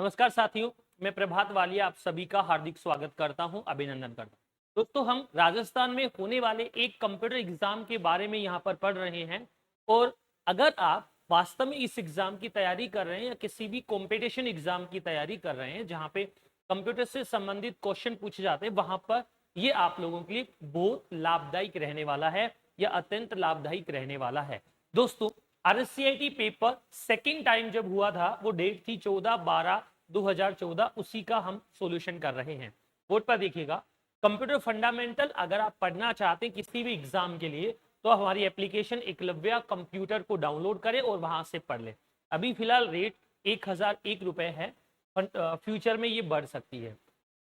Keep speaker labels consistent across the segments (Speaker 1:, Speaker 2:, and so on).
Speaker 1: नमस्कार साथियों, मैं प्रभात वालिया आप सभी का हार्दिक स्वागत करता हूं, अभिनंदन करता हूं। दोस्तों, हम राजस्थान में होने वाले एक कंप्यूटर एग्जाम के बारे में यहां पर पढ़ रहे हैं। और अगर आप वास्तव में इस एग्जाम की तैयारी कर रहे हैं या किसी भी कंपटीशन एग्जाम की तैयारी कर रहे हैं जहां पे कंप्यूटर से संबंधित क्वेश्चन पूछे जाते हैं, वहां पर ये आप लोगों के लिए बहुत लाभदायक रहने वाला है या अत्यंत लाभदायक रहने वाला है। दोस्तों, आरएससीआईटी पेपर सेकंड टाइम जब हुआ था, वो डेट थी 14/12/2014, उसी का हम सॉल्यूशन कर रहे हैं। बोर्ड पर देखिएगा, कंप्यूटर फंडामेंटल अगर आप पढ़ना चाहते हैं किसी भी एग्जाम के लिए तो हमारी एप्लीकेशन एकलव्य कंप्यूटर को डाउनलोड करें और वहां से पढ़ लें। अभी फिलहाल रेट 1001 रुपए है, फ्यूचर में ये बढ़ सकती है।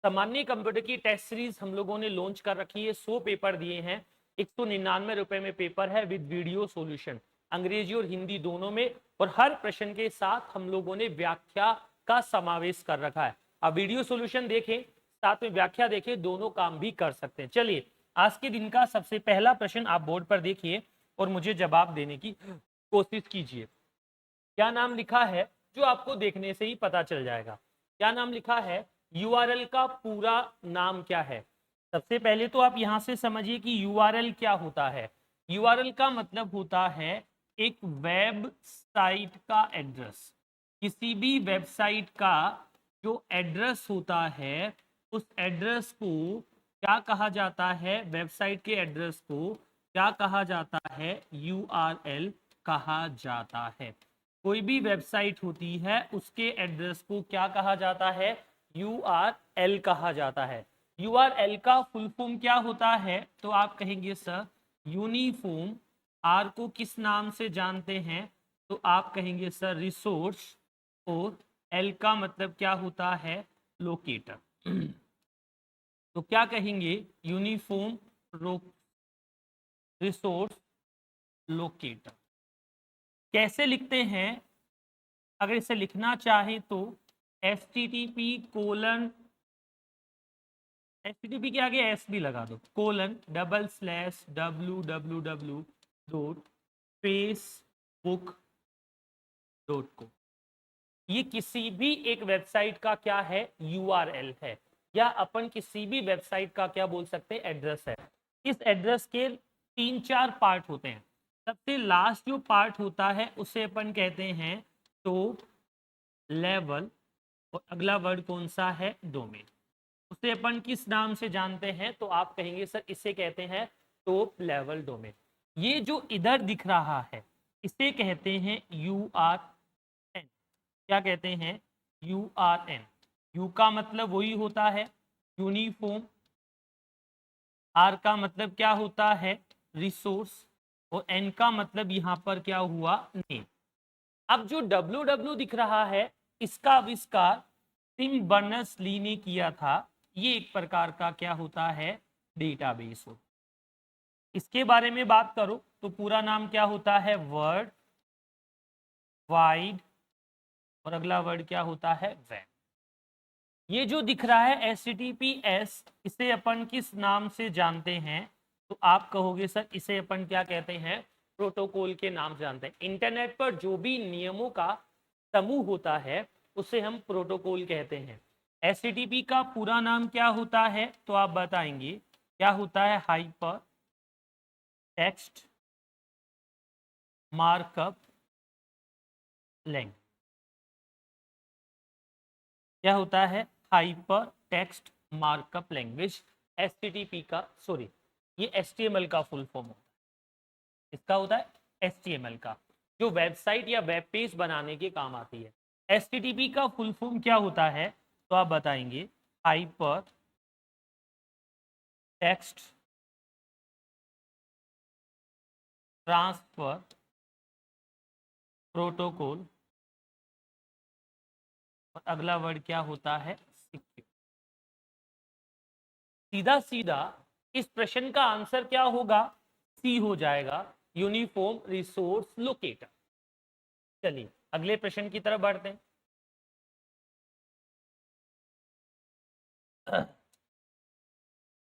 Speaker 1: सामान्य कंप्यूटर की टेस्ट सीरीज हम लोगों ने लॉन्च कर रखी है, 100 पेपर दिए हैं। 199 रुपए में पेपर है विद वीडियो सॉल्यूशन, अंग्रेजी और हिंदी दोनों में, और हर प्रश्न के साथ हम लोगों ने व्याख्या का समावेश कर रखा है। अब वीडियो सॉल्यूशन देखें, साथ में व्याख्या देखें, दोनों काम भी कर सकते हैं। चलिए, आज के दिन का सबसे पहला प्रश्न आप बोर्ड पर देखिए और मुझे जवाब देने की कोशिश कीजिए। क्या नाम लिखा है, जो आपको देखने से ही पता चल जाएगा। क्या नाम लिखा है, यूआरएल का पूरा नाम क्या है। सबसे पहले तो आप यहां से समझिए कि यूआरएल क्या होता है। यूआरएल का मतलब होता है एक वेबसाइट का एड्रेस। किसी भी वेबसाइट का जो एड्रेस होता है, उस एड्रेस को क्या कहा जाता है, वेबसाइट के एड्रेस को क्या कहा जाता है, यूआरएल कहा जाता है। कोई भी वेबसाइट होती है उसके एड्रेस को क्या कहा जाता है, यूआरएल कहा जाता है। यूआरएल का फुल फॉर्म क्या होता है, तो आप कहेंगे सर यूनिफॉर्म। आर को किस नाम से जानते हैं, तो आप कहेंगे सर रिसोर्स, और एल का मतलब क्या होता है, लोकेटर। तो क्या कहेंगे, यूनिफॉर्म रिसोर्स लोकेटर। कैसे लिखते हैं, अगर इसे लिखना चाहे तो http:// http के आगे एस भी लगा दो, www.facebook.com। ये किसी भी एक वेबसाइट का क्या है, यूआरएल है, या अपन किसी भी वेबसाइट का क्या बोल सकते हैं, एड्रेस है। इस एड्रेस के 3-4 पार्ट होते हैं। सबसे लास्ट जो पार्ट होता है उसे अपन कहते हैं टॉप लेवल, और अगला वर्ड कौन सा है, डोमेन। उसे अपन किस नाम से जानते हैं, तो आप कहेंगे सर इसे कहते हैं टॉप लेवल डोमेन। ये जो इधर दिख रहा है इसे कहते हैं यूआरएन। क्या कहते हैं, यूआरएन। यू का मतलब वही होता है यूनिफॉर्म, आर का मतलब क्या होता है, रिसोर्स, और एन का मतलब यहां पर क्या हुआ, नेम। अब जो www दिख रहा है, इसका आविष्कार टिम बर्नर्स-ली ने किया था। ये एक प्रकार का क्या होता है, डेटाबेस हो। इसके बारे में बात करो तो पूरा नाम क्या होता है, वर्ल्ड वाइड, और अगला वर्ड क्या होता है, वेब। ये जो दिख रहा है HTTPS, इसे अपन किस नाम से जानते हैं, तो आप कहोगे सर इसे अपन क्या कहते हैं, प्रोटोकॉल के नाम से जानते हैं। इंटरनेट पर जो भी नियमों का समूह होता है उसे हम प्रोटोकॉल कहते हैं। HTTP का पूरा नाम क्या होता है, तो आप बताएंगे क्या होता है, हाइपर टेक्स्ट मार्कअप लैंग्वेज। क्या होता है, hyper text markup language. HTTP का, सॉरी, ये HTML का फुल फॉर्म होता है। इसका होता है HTML का, जो वेबसाइट या वेब पेज बनाने के काम आती है। HTTP का फुल फॉर्म क्या होता है, तो आप बताएंगे हाइपर टेक्स्ट ट्रांसफर प्रोटोकॉल, और अगला वर्ड क्या होता है, सिक्योर। सीधा सीधा इस प्रश्न का आंसर क्या होगा, सी हो जाएगा, यूनिफॉर्म रिसोर्स लोकेटर। चलिए अगले प्रश्न की तरफ बढ़ते हैं।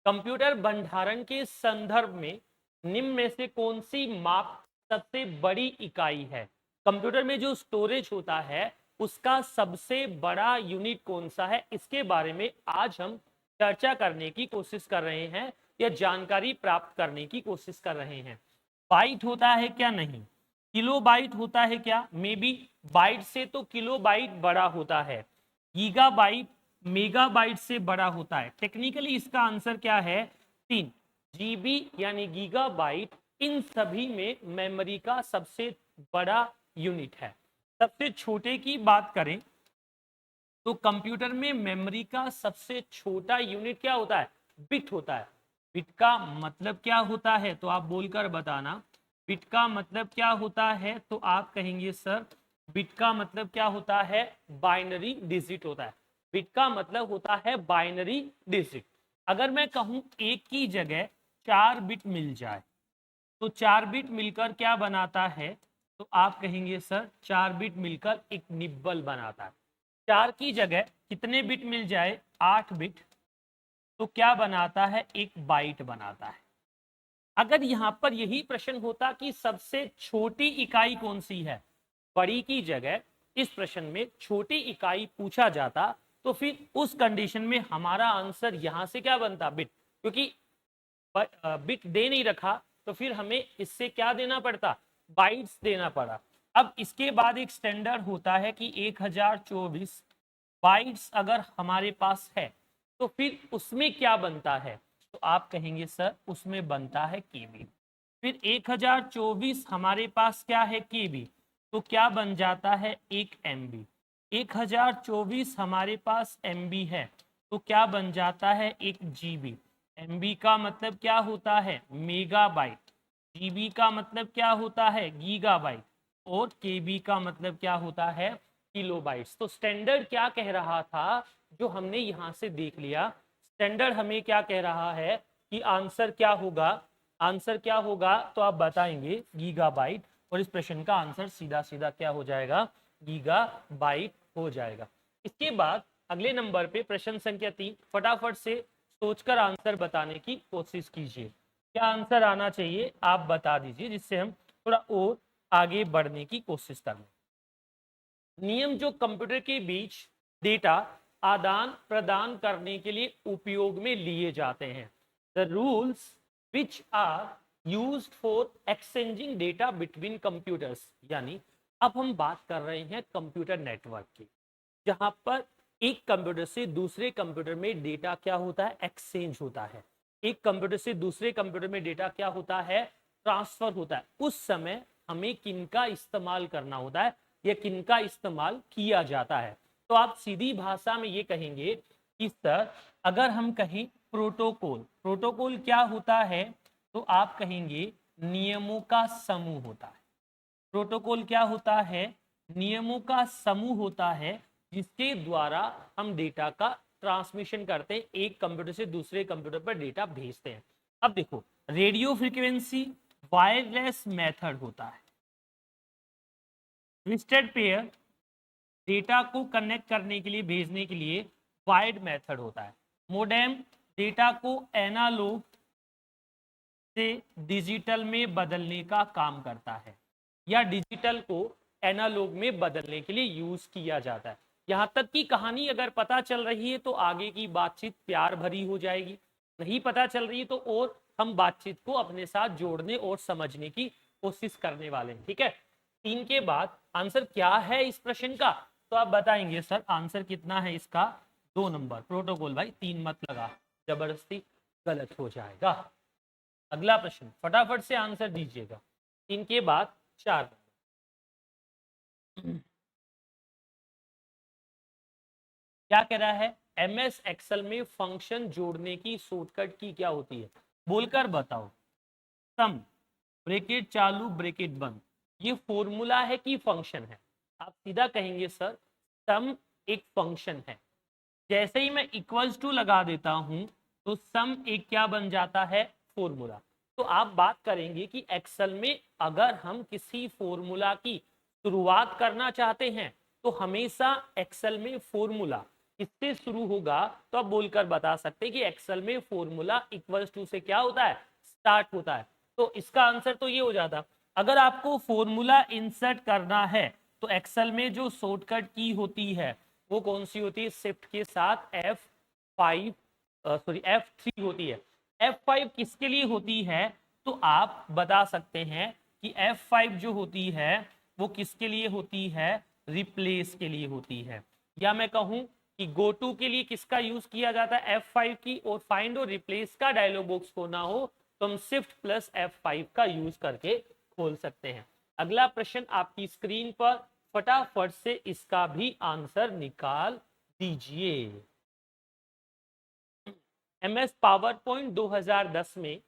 Speaker 1: कंप्यूटर भंडारण के संदर्भ में निम्न में से कौन सी माप सबसे बड़ी इकाई है। कंप्यूटर में जो स्टोरेज होता है उसका सबसे बड़ा यूनिट कौन सा है, इसके बारे में आज हम चर्चा करने की कोशिश कर रहे हैं या जानकारी प्राप्त करने की कोशिश कर रहे हैं। बाइट होता है क्या? नहीं। किलो बाइट होता है क्या? May be. बाइट से तो किलो बाइट बड़ा होता है, गीगा बाइट मेगा बाइट से बड़ा होता है। टेक्निकली इसका आंसर क्या है? 3 जीबी यानी गीगा बाइट इन सभी में मेमोरी का सबसे बड़ा यूनिट है। सबसे छोटे की बात करें तो कंप्यूटर में मेमोरी का सबसे छोटा यूनिट क्या होता है? बिट होता है। बिट का मतलब क्या होता है तो आप बोलकर बताना। बिट का मतलब क्या होता है तो आप कहेंगे सर बिट का मतलब क्या होता है? बाइनरी डिजिट होता है। बिट का मतलब होता है बाइनरी डिजिट। अगर मैं कहूं एक की जगह 4 बिट मिल जाए तो 4 बिट मिलकर क्या बनाता है तो आप कहेंगे सर 4 बिट मिलकर एक निब्बल बनाता है। 4 की जगह कितने बिट मिल जाए? 8 बिट, तो क्या बनाता है? एक बाइट बनाता है। अगर यहां पर यही प्रश्न होता कि सबसे छोटी इकाई कौन सी है, बड़ी की जगह इस प्रश्न में छोटी इकाई पूछा जाता तो फिर उस कंडीशन में हमारा आंसर यहां से क्या बनता? बिट। क्योंकि बिट दे नहीं रखा तो फिर हमें इससे क्या देना पड़ता? बाइट्स देना पड़ा। अब इसके बाद एक स्टैंडर्ड होता है कि 1024 बाइट्स अगर हमारे पास है तो फिर उसमें क्या बनता है तो आप कहेंगे सर उसमें बनता है केबी। फिर 1024 हमारे पास क्या है? केबी, तो क्या बन जाता है? एक एमबी। 1024 हमारे पास एमबी है तो क्या बन जाता है? एक जीबी। एमबी का मतलब क्या होता है? मेगाबाइट। जीबी का मतलब क्या होता है? गीगाबाइट। और केबी का मतलब क्या होता है? किलोबाइट्स। तो स्टैंडर्ड क्या कह रहा था जो हमने यहां से देख लिया, स्टैंडर्ड हमें क्या कह रहा है कि आंसर क्या होगा? आंसर क्या होगा तो आप बताएंगे गीगाबाइट, और इस प्रश्न का आंसर सीधा सीधा क्या हो जाएगा? गीगाबाइट हो जाएगा। इसके बाद अगले नंबर पे प्रश्न संख्या 3, फटाफट से सोचकर आंसर बताने की कोशिश कीजिए। क्या आंसर आना चाहिए आप बता दीजिए जिससे हम थोड़ा और आगे बढ़ने की कोशिश करें। नियम जो कंप्यूटर के बीच डेटा आदान प्रदान करने के लिए उपयोग में लिए जाते हैं। The rules which are used for exchanging data between computers. यानी अब हम बात कर रहे हैं कंप्यूटर नेटवर्क की, जहां पर एक कंप्यूटर से दूसरे कंप्यूटर में डेटा क्या होता है? एक्सचेंज होता है। एक कंप्यूटर से दूसरे कंप्यूटर में डेटा क्या होता है? ट्रांसफर होता है। उस समय हमें किनका इस्तेमाल करना होता है या किनका इस्तेमाल किया जाता है? तो आप सीधी भाषा में ये कहेंगे कि सर अगर हम कहें प्रोटोकॉल, प्रोटोकॉल क्या होता है तो आप कहेंगे नियमों का समूह होता है। प्रोटोकॉल क्या होता है? नियमों का समूह होता है जिसके द्वारा हम डेटा का ट्रांसमिशन करते हैं, एक कंप्यूटर से दूसरे कंप्यूटर पर डेटा भेजते हैं। अब देखो रेडियो फ्रीक्वेंसी वायरलेस मेथड होता है। ट्विस्टेड पेयर डेटा को कनेक्ट करने के लिए भेजने के लिए वायर्ड मेथड होता है। मोडेम डेटा को एनालॉग से डिजिटल में बदलने का काम करता है या डिजिटल को एनालॉग में बदलने के लिए यूज किया जाता है। यहाँ तक की कहानी अगर पता चल रही है तो आगे की बातचीत प्यार भरी हो जाएगी, नहीं पता चल रही है तो और हम बातचीत को अपने साथ जोड़ने और समझने की कोशिश करने वाले हैं। ठीक है, 3 के बाद आंसर क्या है इस प्रश्न का तो आप बताएंगे सर आंसर कितना है इसका? 2 नंबर। प्रोटोकॉल भाई 3 मत लगा, जबरदस्ती गलत हो जाएगा। अगला प्रश्न फटाफट से आंसर दीजिएगा। 3 के बाद 4 क्या कह रहा है? एमएस एक्सेल में फंक्शन जोड़ने की शॉर्टकट की क्या होती है? बोलकर बताओ। सम, ब्रैकेट चालू ब्रैकेट बंद, ये फॉर्मूला है कि फंक्शन है? आप सीधा कहेंगे सर सम एक फंक्शन है। जैसे ही मैं इक्वल्स टू लगा देता हूं तो सम एक क्या बन जाता है? फॉर्मूला। तो आप बात करेंगे कि एक्सेल में अगर हम किसी फॉर्मूला की शुरुआत करना चाहते हैं तो हमेशा एक्सेल में फॉर्मूला किससे शुरू होगा? तो आप बोलकर बता सकते हैं कि एक्सेल में फॉर्मूला इक्वल्स टू से क्या होता है? स्टार्ट होता है। तो इसका आंसर तो ये हो जाता। अगर आपको फॉर्मूला इंसर्ट करना है तो एक्सेल में जो शॉर्टकट की होती है वो कौन सी होती है? शिफ्ट के साथ F3 होती है। F5 किसके लिए होती है? तो आप बता सकते हैं कि F5 जो होती है वो किसके लिए होती है? रिप्लेस के लिए होती है। या मैं कहूं कि गो टू के लिए किसका यूज किया जाता है? F5 की। और फाइंड और रिप्लेस का डायलॉग बॉक्स खोलना हो तो हम शिफ्ट प्लस F5 का यूज करके खोल सकते हैं। अगला प्रश्न आपकी स्क्रीन पर, फटाफट से इसका भी आंसर निकाल दीजिए। MS पावर पॉइंट 2010 में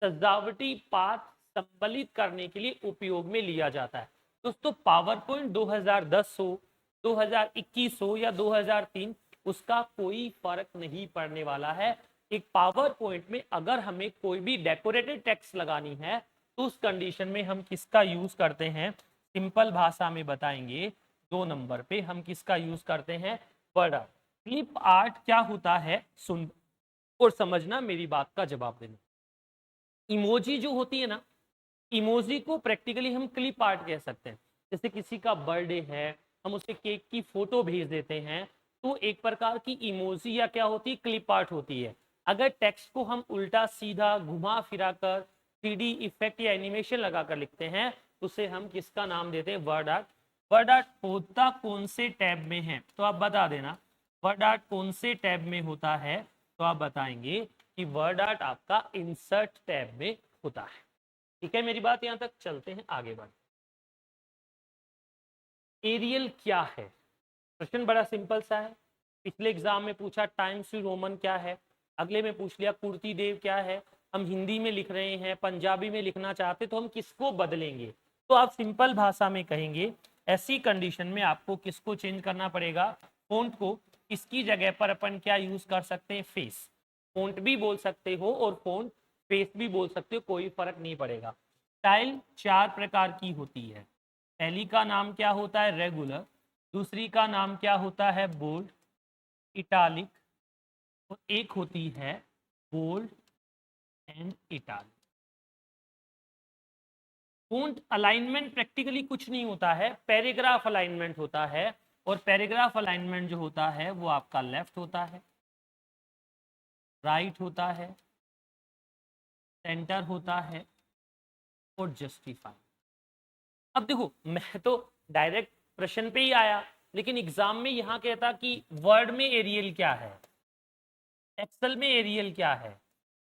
Speaker 1: सजावटी पाठ सम्मिलित करने के लिए उपयोग में लिया जाता है। दोस्तों पावर पॉइंट 2010 हो, 2021 हो या 2003, उसका कोई फर्क नहीं पड़ने वाला है। एक पावर पॉइंट में अगर हमें कोई भी डेकोरेटेड टेक्स्ट लगानी है तो उस कंडीशन में हम किसका यूज करते हैं? सिंपल भाषा में बताएंगे, 2 नंबर पे हम किसका यूज करते हैं? Word art. क्लिप आर्ट क्या होता है? सुन और समझना, मेरी बात का जवाब देना। इमोजी जो होती है ना, इमोजी को प्रैक्टिकली हम क्लिप आर्ट कह सकते हैं। जैसे किसी का बर्थडे है, हम उसे केक की फोटो भेज देते हैं, तो एक प्रकार की इमोजी या क्या होती है? क्लिप आर्ट होती है। अगर टेक्स्ट को हम उल्टा सीधा घुमा फिरा कर 3D इफेक्ट या एनिमेशन लगाकर लिखते हैं तो उसे हम किसका नाम देते हैं? Word art. वर्ड आर्ट होता कौन से टैब में है? तो आप बता देना वर्ड आर्ट कौन से टैब में होता है? तो आप बताएंगे कि वर्ड आर्ट आपका इंसर्ट टैब में होता है। ठीक है, मेरी बात यहां तक। चलते हैं आगे बढ़। एरियल क्या है? प्रश्न बड़ा सिंपल सा है। पिछले एग्जाम में पूछा टाइम्स न्यू रोमन क्या है, अगले में पूछ लिया कुर्ती देव क्या है। हम हिंदी में लिख रहे हैं, पंजाबी में लिखना चाहते तो हम किसको बदलेंगे? तो आप सिंपल भाषा में कहेंगे, ऐसी कंडीशन में आपको किसको चेंज करना पड़ेगा? फोंट को। इसकी जगह पर अपन क्या यूज कर सकते हैं? फेस। फोंट भी बोल सकते हो और फोंट फेस भी बोल सकते हो, कोई फर्क नहीं पड़ेगा। स्टाइल 4 प्रकार की होती है। पहली का नाम क्या होता है? रेगुलर। दूसरी का नाम क्या होता है? बोल्ड, इटालिक, और एक होती है bold and italic. Font alignment practically कुछ नहीं होता है, पैराग्राफ अलाइनमेंट होता है। और पैराग्राफ अलाइनमेंट जो होता है वो आपका लेफ्ट होता है, राइट होता है, सेंटर होता है और जस्टिफाई। अब देखो, मैं तो डायरेक्ट प्रश्न पे ही आया, लेकिन एग्जाम में यहां कहता कि वर्ड में एरियल क्या है, एक्सेल में एरियल क्या है,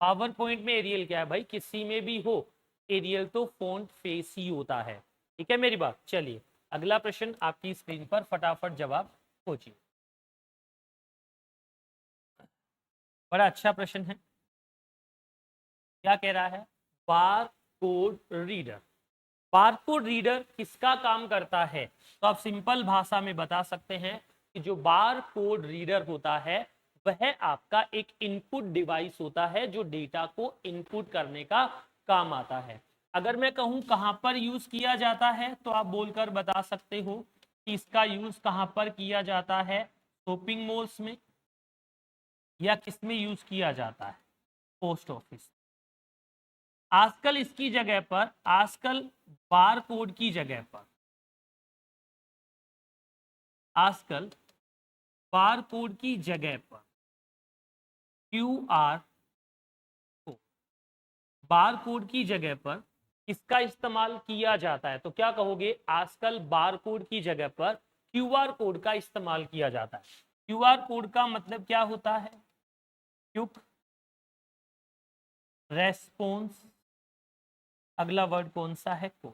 Speaker 1: पावर पॉइंट में एरियल क्या है। भाई किसी में भी हो, एरियल तो फॉन्ट फेस ही होता है। ठीक है मेरी बात। चलिए अगला प्रश्न आपकी स्क्रीन पर, फटाफट जवाब खोजिए। बड़ा अच्छा प्रश्न है। क्या कह रहा है? Bar code reader. Bar code reader किसका काम करता है? तो आप सिंपल भाषा में बता सकते हैं कि जो बार कोड रीडर होता है वह आपका एक इनपुट डिवाइस होता है जो डेटा को इनपुट करने का काम आता है। अगर मैं कहूं कहां पर यूज किया जाता है तो आप बोलकर बता सकते हो कि इसका यूज कहां पर किया जाता है? शॉपिंग मॉल्स में। या किस में यूज किया जाता है? Post office. आजकल इसकी जगह पर, आजकल बार कोड की जगह पर, आजकल बार कोड की जगह पर QR कोड, बार कोड की जगह पर किसका इस्तेमाल किया जाता है? तो क्या कहोगे? आजकल बार कोड की जगह पर QR कोड का इस्तेमाल किया जाता है। QR कोड का मतलब क्या होता है? Quick response. अगला वर्ड कौन सा है? कोड।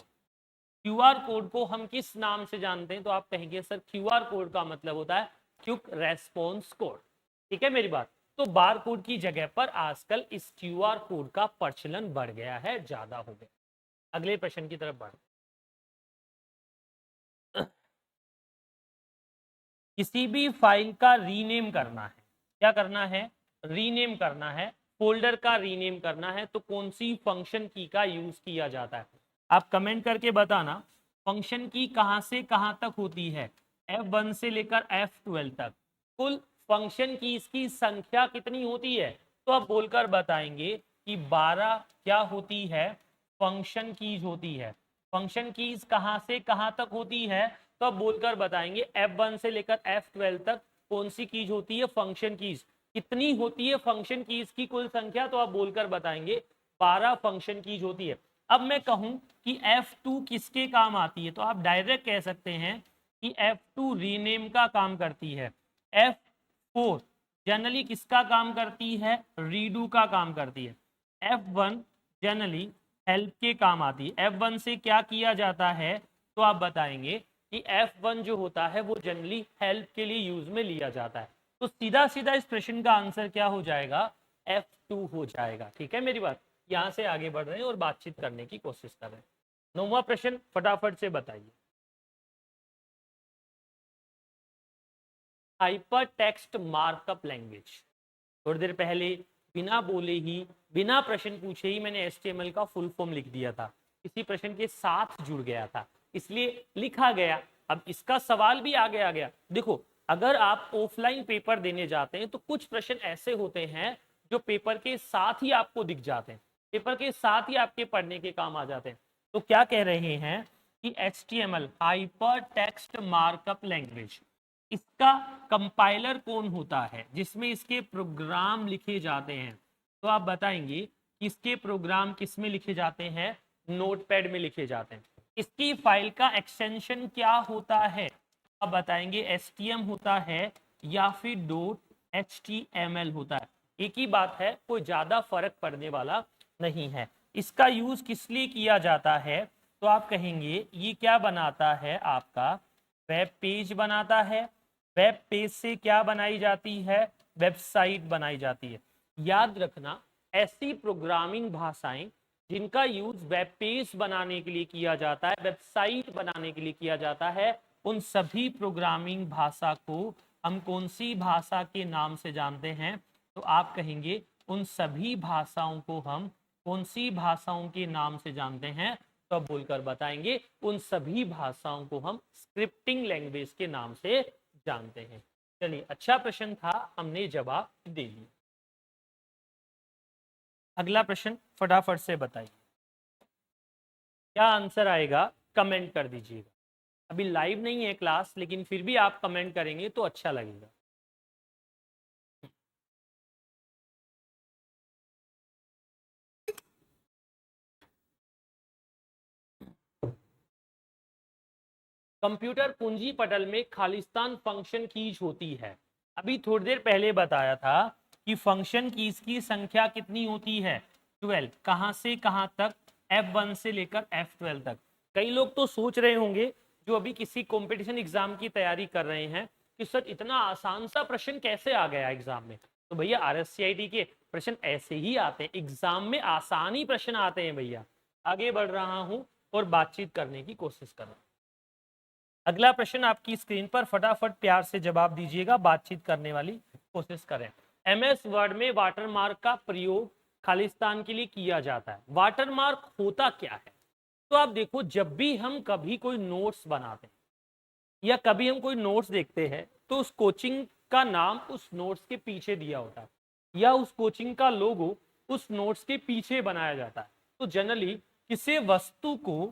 Speaker 1: क्यूआर कोड को हम किस नाम से जानते हैं? तो आप कहेंगे सर क्यूआर कोड का मतलब होता है क्विक रेस्पॉन्स कोड। ठीक है मेरी बात। तो बार कोड की जगह पर आजकल इस क्यूआर कोड का प्रचलन बढ़ गया है, ज्यादा हो गया। अगले प्रश्न की तरफ बढ़। किसी भी फाइल का रीनेम करना है, क्या करना है? रीनेम करना है। फोल्डर का रीनेम करना है तो कौन सी फंक्शन की का यूज किया जाता है? आप कमेंट करके बताना फंक्शन की कहां से कहां तक होती है। F1 से लेकर F12 तक कुल फंक्शन की इसकी संख्या कितनी होती है? तो आप बोलकर बताएंगे कि 12 क्या होती है? फंक्शन कीज होती है। फंक्शन कीज कहां से कहां तक होती है? तो आप बोलकर बताएंगे F1 से लेकर F12 तक कौन सी कीज होती है, फंक्शन कीज। कितनी होती है फंक्शन कीज की कुल संख्या, तो आप बोलकर बताएंगे 12 फंक्शन कीज होती है। अब मैं कहूं कि F2 किसके काम आती है, तो आप डायरेक्ट कह सकते हैं कि F2 रीनेम का काम करती है। F4 जनरली किसका काम करती है, रीडू का काम करती है। F1 जनरली हेल्प के काम आती है। F1 से क्या किया जाता है, तो आप बताएंगे कि F1 जो होता है वो जनरली हेल्प के लिए यूज में लिया जाता है। तो सीधा सीधा इस प्रश्न का आंसर क्या हो जाएगा, F2 हो जाएगा। ठीक है मेरी बात, यहां से आगे बढ़ रहे हैं और बातचीत करने की कोशिश कर रहे हैं। 9वां प्रश्न फटाफट से बताइए। Hyper text markup language. थोड़ी देर पहले बिना बोले ही, बिना प्रश्न पूछे ही मैंने HTML का फुल फॉर्म लिख दिया था, इसी प्रश्न के साथ जुड़ गया था, इसलिए लिखा गया। अब इसका सवाल भी आगे आ गया। देखो, अगर आप ऑफलाइन पेपर देने जाते हैं तो कुछ प्रश्न ऐसे होते हैं जो पेपर के साथ ही आपको दिख जाते हैं, पेपर के साथ ही आपके पढ़ने के काम आ जाते हैं। तो क्या कह रहे हैं कि HTML hyper text markup language, इसका कंपाइलर कौन होता है, जिसमें इसके प्रोग्राम लिखे जाते हैं। तो आप बताएंगे कि इसके प्रोग्राम किस में लिखे जाते हैं, नोटपैड में लिखे जाते हैं। इसकी फाइल का एक्सटेंशन क्या होता है, आप बताएंगे STM होता है या फिर .html होता है। एक ही बात है, कोई ज्यादा फर्क पड़ने वाला नहीं है। इसका यूज किस लिए किया जाता है, तो आप कहेंगे ये क्या बनाता है, आपका वेब पेज बनाता है। वेब पेज से क्या बनाई जाती है, वेबसाइट बनाई जाती है। याद रखना, ऐसी प्रोग्रामिंग भाषाएं जिनका यूज वेब पेज बनाने के लिए किया जाता है, वेबसाइट बनाने के लिए किया जाता है, उन सभी प्रोग्रामिंग भाषा को हम कौन सी भाषा के नाम से जानते हैं, तो आप कहेंगे उन सभी भाषाओं को हम कौन सी भाषाओं के नाम से जानते हैं, तो अब बोलकर बताएंगे उन सभी भाषाओं को हम स्क्रिप्टिंग लैंग्वेज के नाम से जानते हैं। चलिए, अच्छा प्रश्न था, हमने जवाब दे दिया। अगला प्रश्न फटाफट से बताइए, क्या आंसर आएगा, कमेंट कर दीजिएगा। अभी लाइव नहीं है क्लास, लेकिन फिर भी आप कमेंट करेंगे तो अच्छा लगेगा। कंप्यूटर कुंजी पटल में खालिस्तान फंक्शन कीज होती है। अभी थोड़ी देर पहले बताया था कि फंक्शन कीज की संख्या कितनी होती है, 12। कहां से कहां तक, F1 से लेकर F12 तक। कई लोग तो सोच रहे होंगे जो अभी किसी कंपटीशन एग्जाम की तैयारी कर रहे हैं कि सर इतना आसान सा प्रश्न कैसे आ गया एग्जाम में। तो भैया RSCIT के प्रश्न ऐसे ही आते हैं, एग्जाम में आसानी प्रश्न आते हैं भैया। आगे बढ़ रहा हूं और बातचीत करने की कोशिश कर रहा हूं। अगला प्रश्न आपकी स्क्रीन पर, फटाफट प्यार से जवाब दीजिएगा, बातचीत करने वाली कोशिश करें। MS वर्ड में वाटरमार्क का प्रयोग खालिस्तान के लिए किया जाता है। वाटरमार्क होता क्या है, तो आप देखो, जब भी हम कभी कोई नोट्स बनाते हैं या कभी हम कोई नोट्स देखते हैं, तो उस कोचिंग का नाम उस नोट्स के पीछे दिया होता है, या उस कोचिंग का लोगो उस नोट्स के पीछे बनाया जाता है। तो जनरली किसी वस्तु को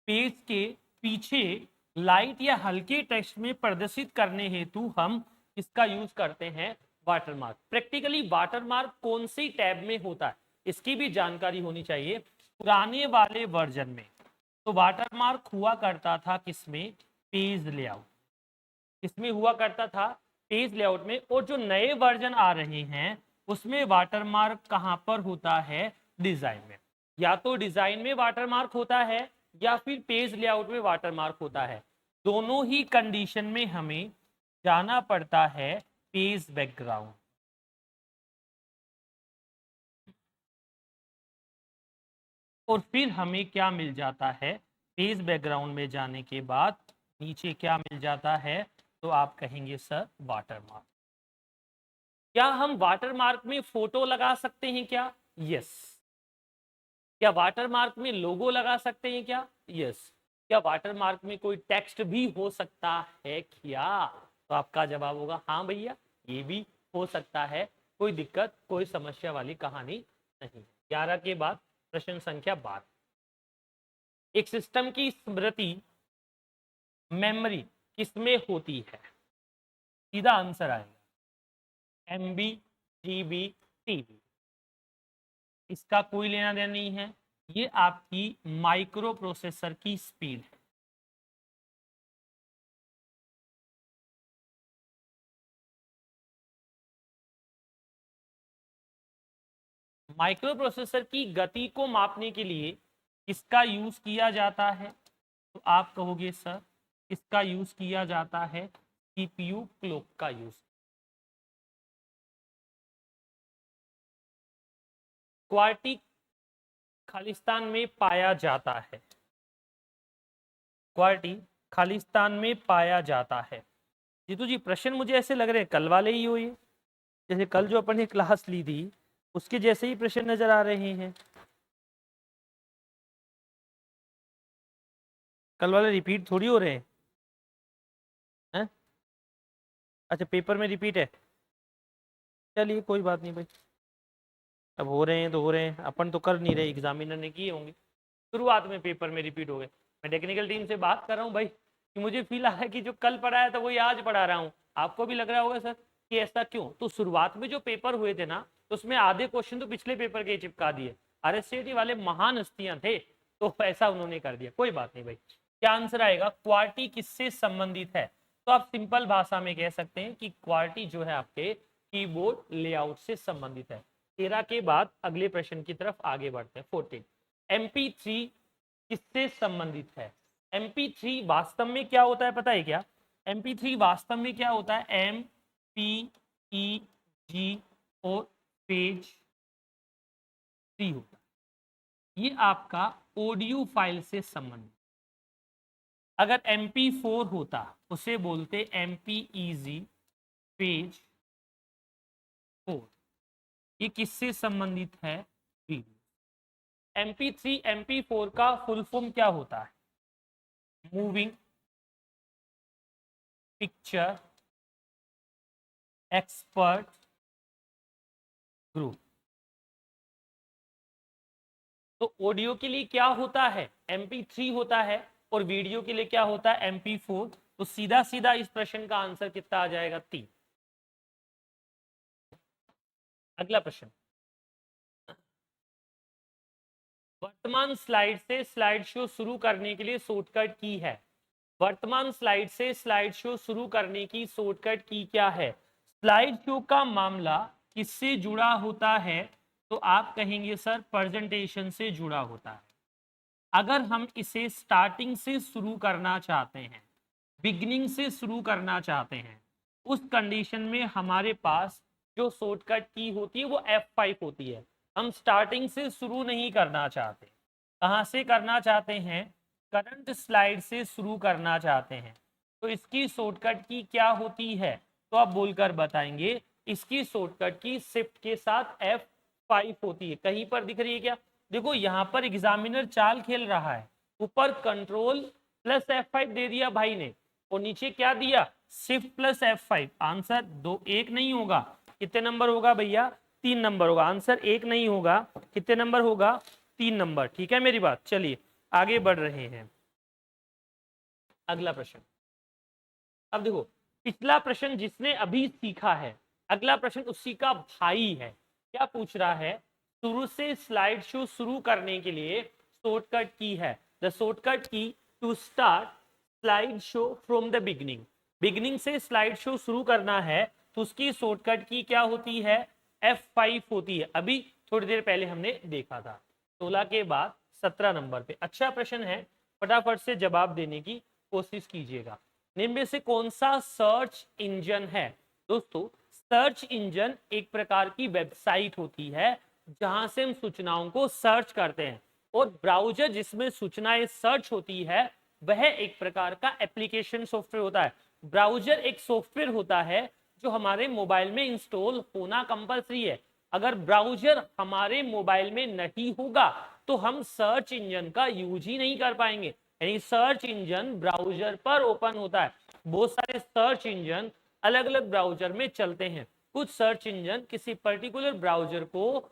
Speaker 1: पेज के पीछे लाइट या हल्के टेक्स्ट में प्रदर्शित करने हेतु हम इसका यूज करते हैं, वाटरमार्क। प्रैक्टिकली वाटरमार्क कौन सी टैब में होता है, इसकी भी जानकारी होनी चाहिए। पुराने वाले वर्जन में तो वाटरमार्क हुआ करता था किसमें, पेज लेआउट। किसमें हुआ करता था, पेज लेआउट में। और जो नए वर्जन आ रहे हैं उसमें वाटरमार्क कहां पर होता है, डिजाइन में। या तो डिजाइन में वाटरमार्क होता है या फिर पेज लेआउट में वाटरमार्क होता है। दोनों ही कंडीशन में हमें जाना पड़ता है पेज बैकग्राउंड। और फिर हमें क्या मिल जाता है, पेज बैकग्राउंड में जाने के बाद नीचे क्या मिल जाता है, तो आप कहेंगे सर वाटरमार्क। क्या हम वाटरमार्क में फोटो लगा सकते हैं क्या, यस। क्या वाटरमार्क में लोगो लगा सकते हैं क्या, यस। क्या वाटरमार्क में कोई टेक्स्ट भी हो सकता है क्या, तो आपका जवाब होगा हाँ भैया, ये भी हो सकता है, कोई दिक्कत कोई समस्या वाली कहानी नहीं। 11 के बाद प्रश्न संख्या 12। एक सिस्टम की स्मृति, मेमोरी किसमें होती है? सीधा आंसर आएगा MB, GB, TB। इसका कोई लेना देना नहीं है, ये आपकी माइक्रो प्रोसेसर की स्पीड है। माइक्रो प्रोसेसर की गति को मापने के लिए इसका यूज किया जाता है, तो आप कहोगे सर इसका यूज किया जाता है CPU क्लॉक का यूज। क्वार्टी खालिस्तान में पाया जाता है, क्वार्टी खालिस्तान में पाया जाता है। जीतू जी प्रश्न मुझे ऐसे लग रहे हैं कल वाले ही हो, ये जैसे कल जो अपन ने क्लास ली थी उसके जैसे ही प्रश्न नजर आ रहे हैं। कल वाले रिपीट थोड़ी हो रहे हैं, हैं? अच्छा पेपर में रिपीट है, चलिए कोई बात नहीं भाई, अब हो रहे हैं तो हो रहे हैं, अपन तो कर नहीं रहे, एग्जामिनर ने किए होंगे। शुरुआत में पेपर में रिपीट हो गए। मैं टेक्निकल टीम से बात कर रहा हूँ भाई कि मुझे फील आ रहा है कि जो कल पढ़ाया था वही आज पढ़ा रहा हूँ। आपको भी लग रहा होगा सर कि ऐसा क्यों? तो शुरुआत में जो पेपर हुए थे ना, तो उसमें आधे क्वेश्चन तो पिछले पेपर के चिपका दिए। RSCT वाले महान हस्तियां थे, तो ऐसा उन्होंने कर दिया। कोई बात नहीं भाई, क्या आंसर आएगा? क्वार्टी किससे संबंधित है? तो आप सिंपल भाषा में कह सकते हैं कि क्वार्टी जो है आपके कीबोर्ड लेआउट से संबंधित है। 13 के बाद अगले प्रश्न की तरफ आगे बढ़ते हैं। 14, MP3 किससे संबंधित है? MP3 वास्तव में क्या होता है पता है क्या? MP3 वास्तव में क्या होता है? MPEG और पेज 3 होता है। ये आपका ऑडियो फाइल से संबंधित। अगर MP4 होता उसे बोलते MPEG पेज 4। ये किससे संबंधित है? वीडियो। MP3 MP4 का फुल फॉर्म क्या होता है? Moving picture expert group. तो ऑडियो के लिए क्या होता है? MP3 होता है, और वीडियो के लिए क्या होता है? MP4। तो सीधा सीधा इस प्रश्न का आंसर कितना आ जाएगा? 3। अगला प्रश्न, वर्तमान स्लाइड से स्लाइड शो शुरू करने के लिए शॉर्टकट की है। वर्तमान स्लाइड से स्लाइड शो शुरू करने की शॉर्टकट की क्या है? स्लाइड शो का मामला किससे जुड़ा होता है? तो आप कहेंगे सर प्रेजेंटेशन से जुड़ा होता है। अगर हम इसे स्टार्टिंग से शुरू करना चाहते हैं, बिगनिंग से शुरू करना चाहते हैं, उस कंडीशन में हमारे पास जो शॉर्टकट की होती है वो F5 होती है। हम स्टार्टिंग से शुरू नहीं करना चाहते, कहां से करना चाहते हैं? करंट स्लाइड से शुरू करना चाहते हैं, तो इसकी शॉर्टकट की क्या होती है? तो आप बोलकर बताएंगे इसकी शॉर्टकट की शिफ्ट के साथ F5 होती है। कहीं पर दिख रही है क्या? देखो यहाँ पर एग्जामिनर चाल खेल रहा है, ऊपर कंट्रोल प्लस F5 दे दिया भाई ने, और नीचे क्या दिया? Shift plus F5। आंसर 2 1 नहीं होगा, कितने नंबर होगा भैया? 3 नंबर होगा। आंसर 1 नहीं होगा, कितने नंबर होगा? 3 नंबर। ठीक है मेरी बात? चलिए आगे बढ़ रहे हैं। अगला प्रश्न, अब देखो पिछला प्रश्न जिसने अभी सीखा है, अगला प्रश्न उसी का भाई है। क्या पूछ रहा है? शुरू से स्लाइड शो शुरू करने के लिए शॉर्टकट की है। The shortcut key to start slide show from the beginning. Beginning से स्लाइड शो शुरू करना है तो उसकी शॉर्टकट की क्या होती है? F5 होती है। अभी थोड़ी देर पहले हमने देखा था। 16 के बाद 17 नंबर पे अच्छा प्रश्न है, फटाफट से जवाब देने की कोशिश कीजिएगा। निम्न में से कौन सा सर्च इंजन है? दोस्तों सर्च इंजन एक प्रकार की वेबसाइट होती है जहां से हम सूचनाओं को सर्च करते हैं, और ब्राउजर जिसमें सूचनाएं सर्च होती है वह एक प्रकार का एप्लीकेशन सॉफ्टवेयर होता है। ब्राउजर एक सॉफ्टवेयर होता है जो हमारे मोबाइल में इंस्टॉल होना कंपलसरी है। अगर ब्राउजर हमारे मोबाइल में नहीं होगा तो हम सर्च इंजन का यूज ही नहीं कर पाएंगे। यानी सर्च इंजन ब्राउजर पर ओपन होता है। बहुत सारे सर्च इंजन अलग अलग ब्राउजर में चलते हैं। कुछ सर्च इंजन किसी पर्टिकुलर ब्राउजर को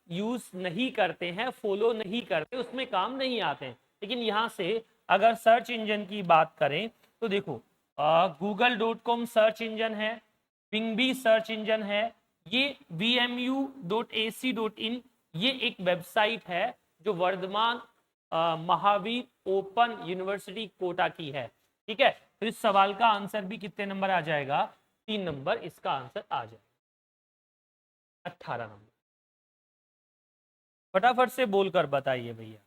Speaker 1: यूज नहीं करते हैं, फॉलो नहीं करते, उसमें काम नहीं आते हैं। लेकिन यहाँ से अगर सर्च इंजन की बात करें तो देखो google.com सर्च इंजन है, बिंग भी सर्च इंजन है, ये vmu.ac.in ये एक वेबसाइट है जो वर्धमान महावीर ओपन यूनिवर्सिटी कोटा की है। ठीक है, तो इस सवाल का आंसर भी कितने नंबर आ जाएगा? 3 नंबर इसका आंसर आ जाएगा। 18 नंबर। फटाफट से बोलकर बताइए भैया,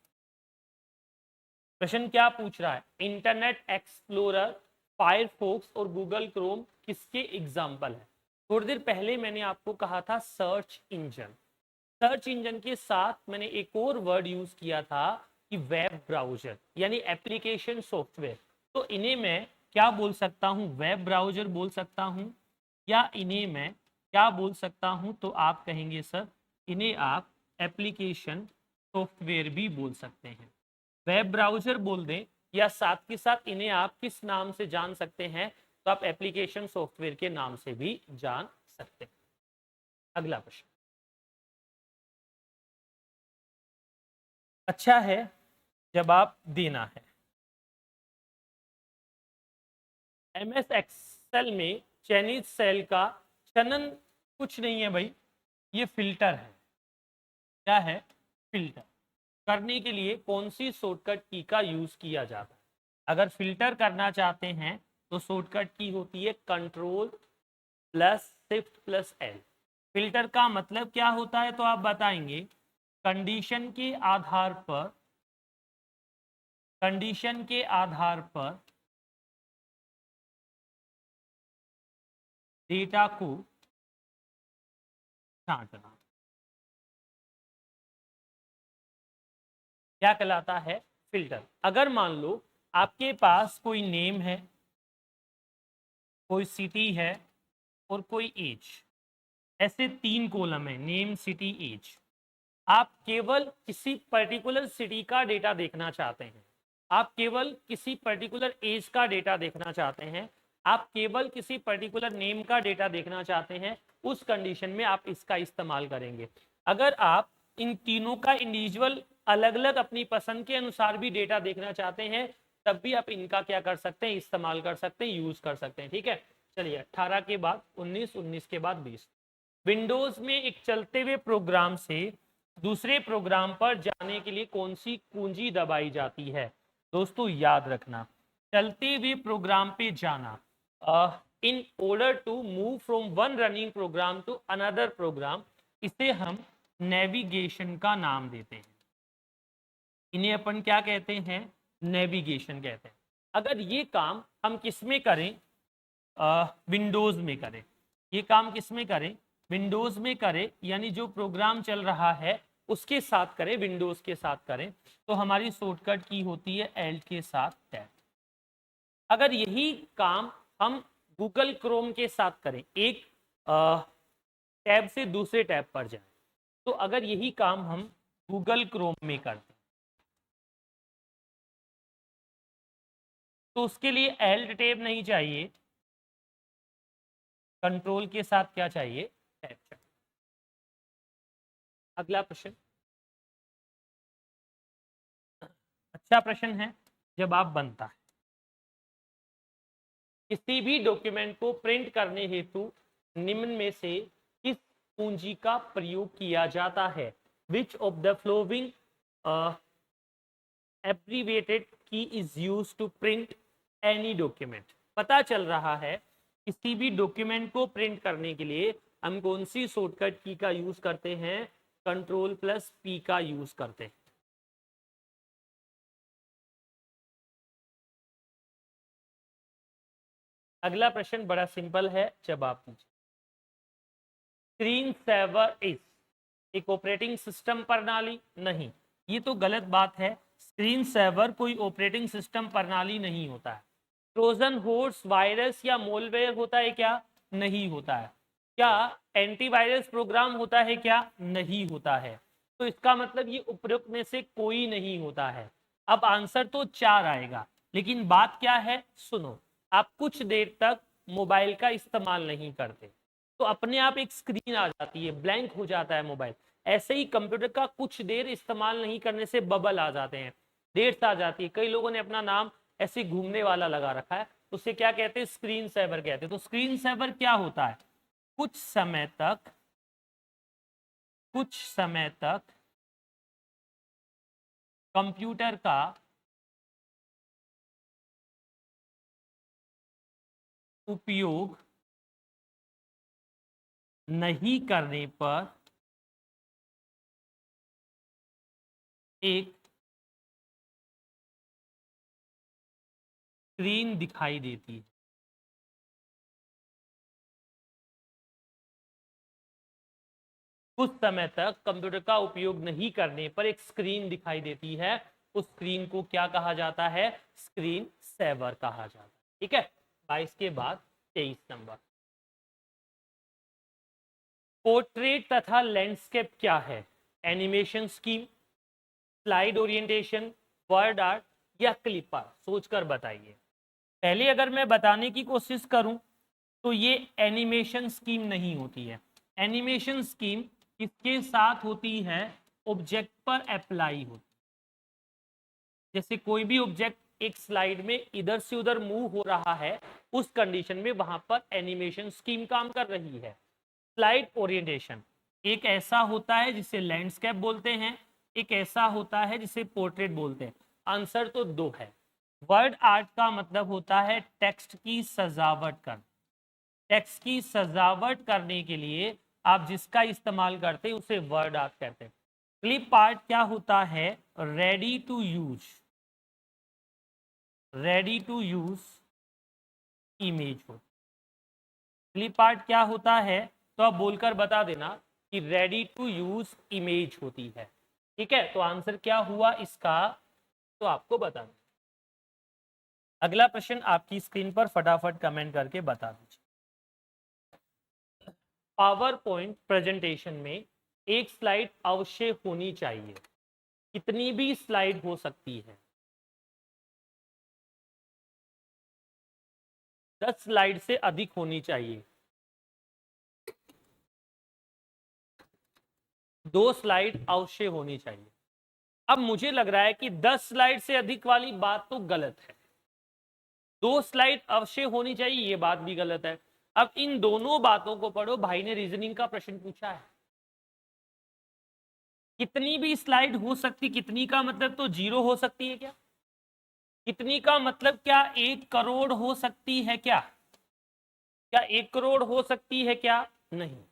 Speaker 1: प्रश्न क्या पूछ रहा है? इंटरनेट एक्सप्लोरर, फायरफॉक्स और गूगल क्रोम किसके एग्जाम्पल है? थोड़ी देर पहले मैंने आपको कहा था सर्च इंजन। सर्च इंजन के साथ मैंने एक और वर्ड यूज किया था कि वेब ब्राउजर, यानी एप्लीकेशन सॉफ्टवेयर। तो इन्हें मैं क्या बोल सकता हूं? वेब ब्राउजर बोल सकता हूं, या इन्हें मैं क्या बोल सकता हूं? तो आप कहेंगे सर इन्हें आप एप्लीकेशन सॉफ्टवेयर भी बोल सकते हैं। वेब ब्राउजर बोल दें, या साथ के साथ इन्हें आप किस नाम से जान सकते हैं? तो आप एप्लीकेशन सॉफ्टवेयर के नाम से भी जान सकते हैं। अगला प्रश्न अच्छा है, जवाब देना है। एमएस एक्सेल में चयनित सेल का चयन कुछ नहीं है भाई, ये फिल्टर है। क्या है? फिल्टर। करने के लिए कौन सी शॉर्टकट की का यूज किया जाता है? अगर फिल्टर करना चाहते हैं तो शॉर्टकट की होती है control plus shift plus L. Filter का मतलब क्या होता है तो आप बताएंगे, कंडीशन के आधार पर, कंडीशन के आधार पर डेटा को छांटना क्या कहलाता है? फिल्टर। अगर मान लो आपके पास कोई नेम है, कोई सिटी है और कोई एज, ऐसे 3 कॉलम है, नेम सिटी एज। आप केवल किसी पर्टिकुलर सिटी का डेटा देखना चाहते हैं, आप केवल किसी पर्टिकुलर एज का डेटा देखना चाहते हैं, आप केवल किसी पर्टिकुलर नेम का डेटा देखना चाहते हैं, उस कंडीशन में आप इसका इस्तेमाल करेंगे। अगर आप इन तीनों का इंडिविजुअल अलग अलग अपनी पसंद के अनुसार भी डेटा देखना चाहते हैं, तब भी आप इनका क्या कर सकते हैं? इस्तेमाल कर सकते हैं, यूज कर सकते हैं। ठीक है, चलिए 18 के बाद 19, 19 के बाद 20। विंडोज में एक चलते हुए प्रोग्राम से दूसरे प्रोग्राम पर जाने के लिए कौन सी कुंजी दबाई जाती है? दोस्तों याद रखना, चलते हुए प्रोग्राम पे जाना, in order to move from one running program to another program, इसे हम नेविगेशन का नाम देते हैं। इन्हें अपन क्या कहते हैं? नेविगेशन कहते हैं। अगर ये काम हम किस में करें? विंडोज में करें। ये काम किस में करें? विंडोज में करें, यानी जो प्रोग्राम चल रहा है उसके साथ करें, विंडोज के साथ करें, तो हमारी शॉर्टकट की होती है एल्ट के साथ टैब। अगर यही काम हम गूगल क्रोम के साथ करें, एक टैब से दूसरे टैब पर जाएं, तो अगर यही काम हम गूगल क्रोम में करते हैं तो उसके लिए एल्ट टैब नहीं चाहिए, कंट्रोल के साथ क्या चाहिए? टैब चाहिए। अगला प्रश्न अच्छा प्रश्न है, जवाब बनता है। किसी भी डॉक्यूमेंट को प्रिंट करने हेतु निम्न में से किस कुंजी का प्रयोग किया जाता है? Which of the following abbreviated key is used to print any document? पता चल रहा है किसी भी डॉक्यूमेंट को प्रिंट करने के लिए हम कौन सी शॉर्टकट की का यूज करते हैं? कंट्रोल प्लस पी का यूज करते हैं। अगला प्रश्न बड़ा सिंपल है, जवाब दीजिए। स्क्रीन सेवर इज एक ऑपरेटिंग सिस्टम प्रणाली? नहीं, ये तो गलत बात है। स्क्रीन सेवर कोई ऑपरेटिंग सिस्टम प्रणाली नहीं होता है। ट्रोजन हॉर्स वायरस या मोलवेयर होता है क्या? नहीं होता है। क्या एंटीवायरस प्रोग्राम होता है क्या? नहीं होता है। तो इसका मतलब ये उपयुक्त में से कोई नहीं होता है। अब आंसर तो 4 आएगा, लेकिन बात क्या है सुनो, आप कुछ देर तक मोबाइल का इस्तेमाल नहीं करते तो अपने आप एक स्क्रीन आ जाती है, ब्लैंक हो जाता है मोबाइल। ऐसे ही कंप्यूटर का कुछ देर इस्तेमाल नहीं करने से बबल आ जाते हैं, डेट्स आ जाती है। कई लोगों ने अपना नाम ऐसे घूमने वाला लगा रखा है, उसे क्या कहते हैं, स्क्रीन सेवर कहते हैं। तो स्क्रीन सेवर क्या होता है, कुछ समय तक कंप्यूटर का उपयोग नहीं करने पर एक स्क्रीन दिखाई देती है। कुछ समय तक कंप्यूटर का उपयोग नहीं करने पर एक स्क्रीन दिखाई देती है, उस स्क्रीन को क्या कहा जाता है, स्क्रीन सेवर कहा जाता है। ठीक है, 22 के बाद 23 नंबर, पोर्ट्रेट तथा लैंडस्केप क्या है, animation scheme, slide orientation, word art या क्लिप आर्ट, सोचकर बताइए। पहले अगर मैं बताने की कोशिश करूं तो ये एनिमेशन स्कीम नहीं होती है। एनिमेशन स्कीम किसके साथ होती है, ऑब्जेक्ट पर अप्लाई होती है। जैसे कोई भी ऑब्जेक्ट एक स्लाइड में इधर से उधर मूव हो रहा है, उस कंडीशन में वहां पर एनिमेशन स्कीम काम कर रही है। स्लाइड ओरिएंटेशन एक ऐसा होता है जिसे लैंडस्केप बोलते हैं, एक ऐसा होता है जिसे पोर्ट्रेट बोलते हैं। आंसर तो दो है। वर्ड आर्ट का मतलब होता है टेक्स्ट की सजावट कर, टेक्स्ट की सजावट करने के लिए आप जिसका इस्तेमाल करते हैं उसे वर्ड आर्ट कहते हैं। क्लिप आर्ट क्या होता है, रेडी टू यूज इमेज हो। क्लिप आर्ट क्या होता है, तो आप बोलकर बता देना कि रेडी टू यूज इमेज होती है। ठीक है, तो आंसर क्या हुआ इसका, तो आपको बताना। अगला प्रश्न आपकी स्क्रीन पर फटाफट कमेंट करके बता दीजिए। पावर पॉइंट प्रेजेंटेशन में एक स्लाइड अवश्य होनी चाहिए, कितनी भी स्लाइड हो सकती है, 10 स्लाइड से अधिक होनी चाहिए, 2 स्लाइड अवश्य होनी चाहिए। अब मुझे लग रहा है कि 10 स्लाइड से अधिक वाली बात तो गलत है, 2 स्लाइड अवश्य होनी चाहिए ये बात भी गलत है। अब इन दोनों बातों को पढ़ो, भाई ने रीजनिंग का प्रश्न पूछा है। कितनी भी स्लाइड हो सकती, कितनी का मतलब तो 0 हो सकती है क्या, कितनी का मतलब क्या 1 करोड़ हो सकती है क्या, क्या 1 करोड़ हो सकती है क्या, नहीं।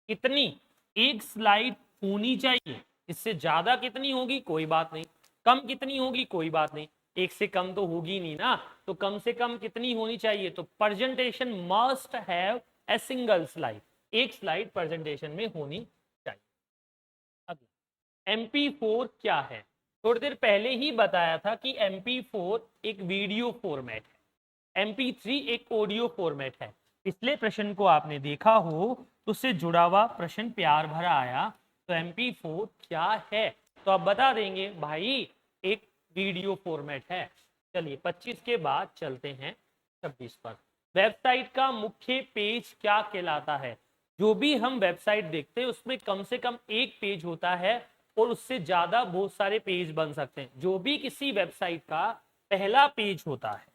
Speaker 1: कितनी, एक स्लाइड होनी चाहिए, इससे ज्यादा कितनी होगी कोई बात नहीं, कम कितनी होगी कोई बात नहीं, एक से कम तो होगी नहीं ना, तो कम से कम कितनी होनी चाहिए, तो presentation must have a single slide, एक स्लाइड प्रेजेंटेशन में होनी चाहिए। अगला MP4 क्या है, थोड़ी देर पहले ही बताया था कि MP4 एक वीडियो फॉर्मेट है, MP3 एक ऑडियो फॉर्मेट है। पिछले प्रश्न को आपने देखा हो तो उससे जुड़ा हुआ प्रश्न प्यार भरा आया, तो MP4 क्या है, तो आप बता देंगे भाई एक वीडियो फॉर्मेट है। चलिए 25 के बाद चलते हैं 26 पर। वेबसाइट का मुख्य पेज क्या कहलाता है, जो भी हम वेबसाइट देखते हैं उसमें कम से कम एक पेज होता है और उससे ज्यादा बहुत सारे पेज बन सकते हैं। जो भी किसी वेबसाइट का पहला पेज होता है,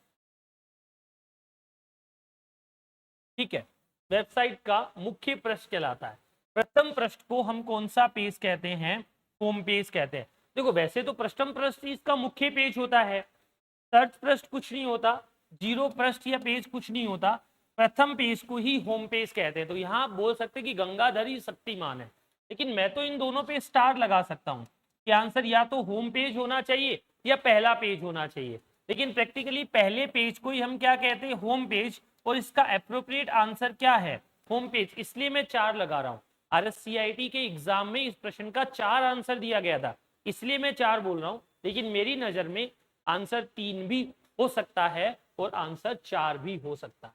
Speaker 1: ठीक है, वेबसाइट का मुख्य पृष्ठ कहलाता है। प्रथम पृष्ठ को हम कौन सा पेज कहते हैं, होम पेज कहते हैं। देखो वैसे तो प्रथम पृष्ठ इसका मुख्य पेज होता है, सर्च पृष्ठ कुछ नहीं होता, जीरो पृष्ठ या पेज कुछ नहीं होता, प्रथम पेज को ही होम पेज कहते हैं। तो यहाँ आप बोल सकते हैं कि गंगाधर ही शक्तिमान है, लेकिन मैं तो इन दोनों पे स्टार लगा सकता हूँ कि आंसर या तो होम पेज होना चाहिए या पहला पेज होना चाहिए, लेकिन प्रैक्टिकली पहले पेज को ही हम क्या कहते हैं, होम पेज, और इसका अप्रोप्रिएट आंसर क्या है, होम पेज, इसलिए मैं 4 लगा रहा हूँ। RSCIT के एग्जाम में इस प्रश्न का 4 आंसर दिया गया था, इसलिए मैं 4 बोल रहा हूँ, लेकिन मेरी नजर में आंसर 3 भी हो सकता है और आंसर 4 भी हो सकता है।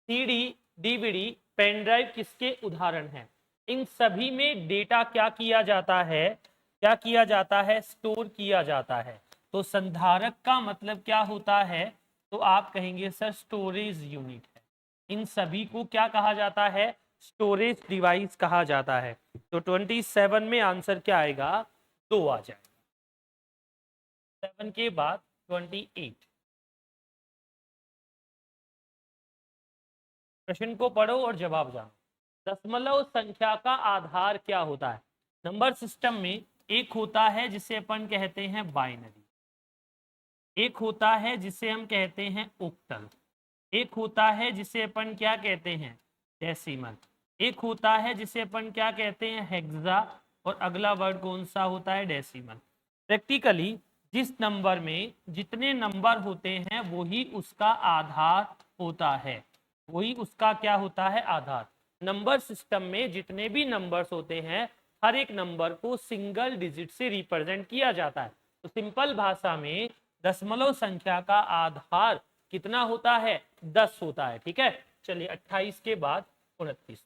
Speaker 1: CD, DVD, पेन ड्राइव किसके उदाहरण हैं, इन सभी में डेटा क्या किया जाता है, क्या किया जाता है, स्टोर किया जाता है। तो संधारक का मतलब क्या होता है, तो आप कहेंगे सर स्टोरेज यूनिट है। इन सभी को क्या कहा जाता है, स्टोरेज डिवाइस कहा जाता है। तो 27 में आंसर क्या आएगा, 2 आ जाएगा। 7 के बाद 28। प्रश्न को पढ़ो और जवाब जानो। दशमलव संख्या का आधार क्या होता है? नंबर सिस्टम में एक होता है जिसे अपन कहते हैं बाइनरी, एक होता है जिसे हम कहते हैं ओक्टल, एक होता है जिसे अपन क्या कहते हैं डेसिमल, एक होता है जिसे अपन क्या कहते हैं हेक्सा, और अगला वर्ड कौन सा होता है डेसिमल। प्रैक्टिकली जिस नंबर में जितने नंबर होते हैं वही उसका आधार होता है, वही उसका क्या होता है आधार। नंबर सिस्टम में जितने भी नंबर्स होते हैं हर एक नंबर को सिंगल डिजिट से रिप्रेजेंट किया जाता है। तो सिंपल भाषा में दशमलव संख्या का आधार कितना होता है 10 होता है। ठीक है, चलिए 28 के बाद 29।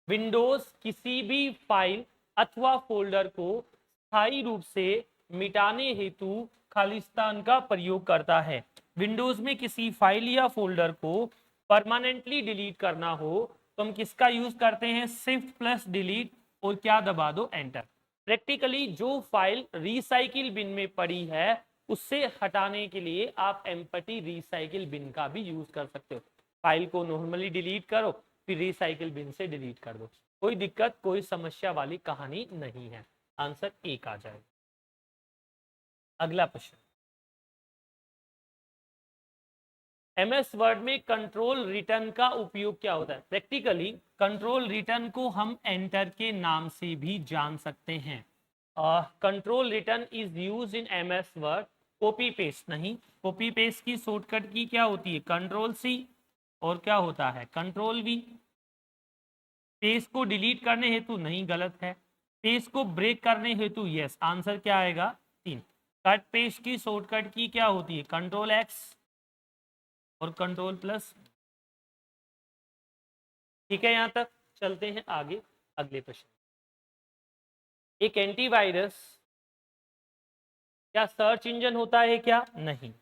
Speaker 1: विंडोज किसी भी फाइल अथवा फोल्डर को स्थायी रूप से मिटाने हेतु खालिस्तान का प्रयोग करता है। विंडोज में किसी फाइल या फोल्डर को परमानेंटली डिलीट करना हो तो हम किसका यूज करते हैं शिफ्ट प्लस डिलीट और क्या दबा दो एंटर। प्रैक्टिकली जो फाइल रिसाइकिल बिन में पड़ी है उससे हटाने के लिए आप एम्पटी रिसाइकिल बिन का भी यूज कर सकते हो। फाइल को नॉर्मली डिलीट करो फिर रिसाइकिल बिन से डिलीट कर दो, कोई दिक्कत कोई समस्या वाली कहानी नहीं है। आंसर एक आ जाएगा। अगला प्रश्न, एमएस वर्ड में कंट्रोल रिटर्न का उपयोग क्या होता है? प्रैक्टिकली कंट्रोल रिटर्न को हम एंटर के नाम से भी जान सकते हैं। Control return is use in MS word. Copy paste नहीं, कॉपी पेस्ट की शॉर्टकट की क्या होती है कंट्रोल सी और क्या होता है कंट्रोल वी। पेज को डिलीट करने हेतु नहीं, गलत है। पेज को ब्रेक करने हेतु यस, आंसर क्या आएगा 3। कट पेज की शॉर्टकट की क्या होती है कंट्रोल एक्स और कंट्रोल प्लस। ठीक है, यहां तक चलते हैं आगे अगले प्रश्न। एक एंटीवायरस क्या सर्च इंजन होता है क्या? नहीं।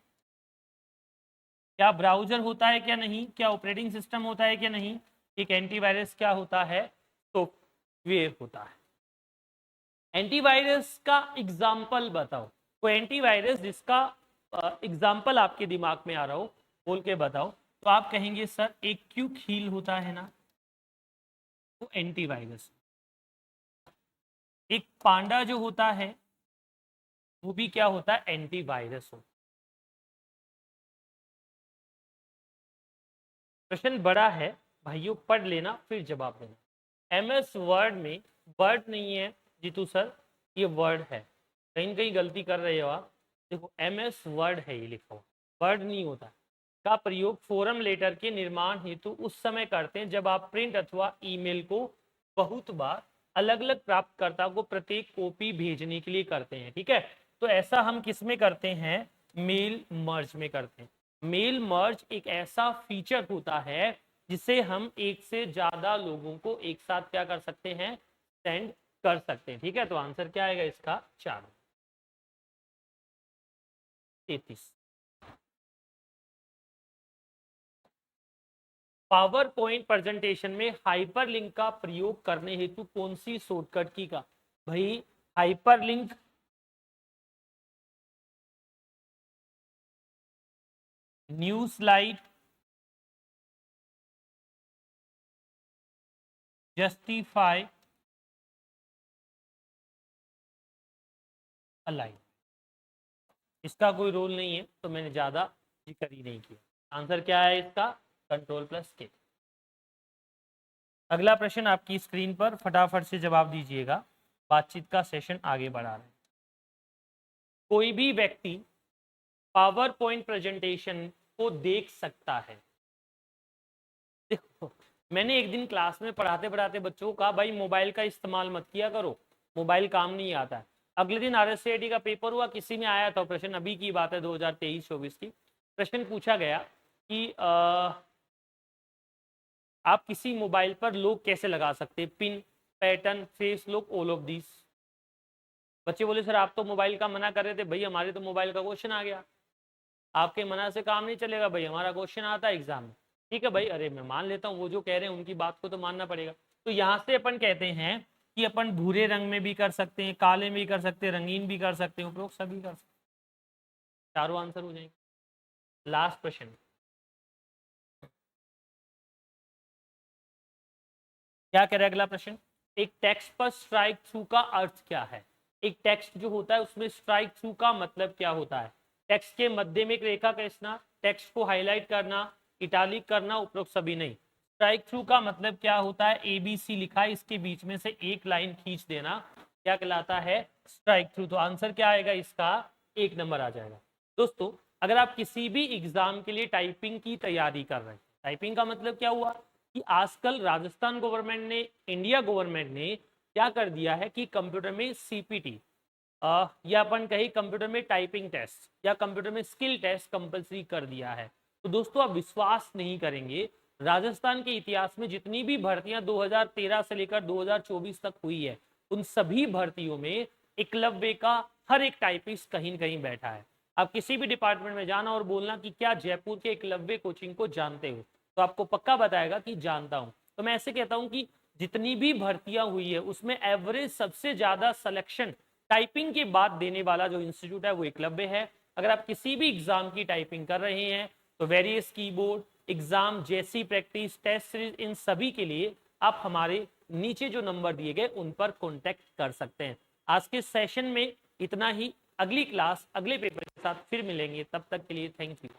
Speaker 1: क्या ब्राउजर होता है क्या? नहीं। क्या ऑपरेटिंग सिस्टम होता है क्या? नहीं। एक एंटीवायरस क्या होता है सॉफ्टवेयर होता है। एंटीवायरस का एग्जाम्पल बताओ, कोई एंटीवायरस जिसका एग्जाम्पल आपके दिमाग में आ रहा हो बोल के बताओ। तो आप कहेंगे सर एक क्यूक हील होता है ना, वो एंटीवायरस। एक पांडा जो होता है वो भी क्या होता है एंटीवायरस हो। प्रश्न बड़ा है भाइयों, पढ़ लेना फिर जवाब देना। एमएस वर्ड में वर्ड नहीं है जीतू सर, ये वर्ड है, कहीं न कहीं गलती कर रहे हो आप। देखो एमएस वर्ड है ये लिखा हुआ, वर्ड नहीं होता। का प्रयोग फोरम लेटर के निर्माण हेतु उस समय करते हैं जब आप प्रिंट अथवा ईमेल को बहुत बार अलग अलग प्राप्तकर्ता को प्रत्येक कॉपी भेजने के लिए करते हैं। ठीक है, तो ऐसा हम किस में करते हैं मेल मर्ज में करते हैं। मेल मर्ज एक ऐसा फीचर होता है जिसे हम एक से ज्यादा लोगों को एक साथ क्या कर सकते हैं सेंड कर सकते हैं। ठीक है, तो आंसर क्या आएगा इसका 4। 33। पावर पॉइंट प्रेजेंटेशन में हाइपरलिंक का प्रयोग करने हेतु कौन सी शॉर्टकट की का? भाई hyperlink new slide, justify, align. इसका कोई रोल नहीं है तो मैंने ज्यादा जिक्र ही नहीं किया। आंसर क्या है इसका कंट्रोल प्लस के। अगला प्रश्न आपकी स्क्रीन पर, फटाफट से जवाब दीजिएगा, बातचीत का सेशन आगे बढ़ा रहे हैं। कोई भी व्यक्ति पावर पॉइंट प्रेजेंटेशन को देख सकता है। देखो मैंने एक दिन क्लास में पढ़ाते पढ़ाते बच्चों को कहा भाई मोबाइल का इस्तेमाल मत किया करो, मोबाइल काम नहीं आता है। अगले दिन आरएससीआईटी का पेपर हुआ, किसी में आया था प्रश्न, अभी की बात है 2023-24 की। प्रश्न पूछा गया कि आप किसी मोबाइल पर लॉक कैसे लगा सकते हैं, pin, pattern, face lock, all of this. बच्चे बोले सर आप तो मोबाइल का मना कर रहे थे। भाई हमारे तो मोबाइल का क्वेश्चन आ गया, आपके मना से काम नहीं चलेगा भाई, हमारा क्वेश्चन आता है एग्जाम में। ठीक है भाई, अरे मैं मान लेता हूँ वो जो कह रहे हैं उनकी बात को तो मानना पड़ेगा। तो यहाँ से अपन कहते हैं कि अपन भूरे रंग में भी कर सकते हैं, काले में भी कर सकते हैं, रंगीन भी कर सकते हैं, उपरोक्त सभी कर सकते हैं। चारों आंसर हो जाएंगे। लास्ट प्रश्न, क्या कह रहा है अगला प्रश्न, एक टेक्स्ट पर स्ट्राइक थ्रू का अर्थ क्या है। एक टेक्स्ट जो होता है उसमें स्ट्राइक थ्रू का मतलब क्या होता है। टेक्स्ट के मध्य में एक रेखा खींचना, टेक्स्ट को हाईलाइट करना, इटालिक करना, उपरोक्त सभी नहीं। स्ट्राइक थ्रू का मतलब क्या होता है, ABC लिखा है, इसके बीच में से एक लाइन खींच देना, क्या कहलाता है, स्ट्राइक थ्रू। तो आंसर क्या आएगा इसका, 1 नंबर आ जाएगा। दोस्तों अगर आप किसी भी एग्जाम के लिए टाइपिंग की तैयारी कर रहे हैं, टाइपिंग का मतलब क्या हुआ कि आजकल राजस्थान गवर्नमेंट ने, इंडिया गवर्नमेंट ने क्या कर दिया है कि कंप्यूटर में CPT या अपन कहीं कंप्यूटर में टाइपिंग टेस्ट या कंप्यूटर में स्किल टेस्ट कंपलसरी कर दिया है। तो दोस्तों आप विश्वास नहीं करेंगे, राजस्थान के इतिहास में जितनी भी भर्तियां 2013 से लेकर 2024 तक हुई है, उन सभी भर्तियों में एकलव्य का हर एक टाइपिस्ट कहीं न कहीं बैठा है। आप किसी भी डिपार्टमेंट में जाना और बोलना कि क्या जयपुर के एकलव्य कोचिंग को जानते हो, तो आपको पक्का बताएगा कि जानता हूं। तो मैं ऐसे कहता हूं कि जितनी भी भर्तियां हुई है उसमें एवरेज सबसे ज्यादा सिलेक्शन टाइपिंग के बाद देने वाला जो इंस्टीट्यूट है वो एकलव्य है। अगर आप किसी भी एग्जाम की टाइपिंग कर रहे हैं तो वेरियस कीबोर्ड एग्जाम, जैसी प्रैक्टिस, टेस्ट सीरीज, इन सभी के लिए आप हमारे नीचे जो नंबर दिए गए उन पर कॉन्टेक्ट कर सकते हैं। आज के सेशन में इतना ही, अगली क्लास अगले पेपर के साथ फिर मिलेंगे, तब तक के लिए थैंक यू।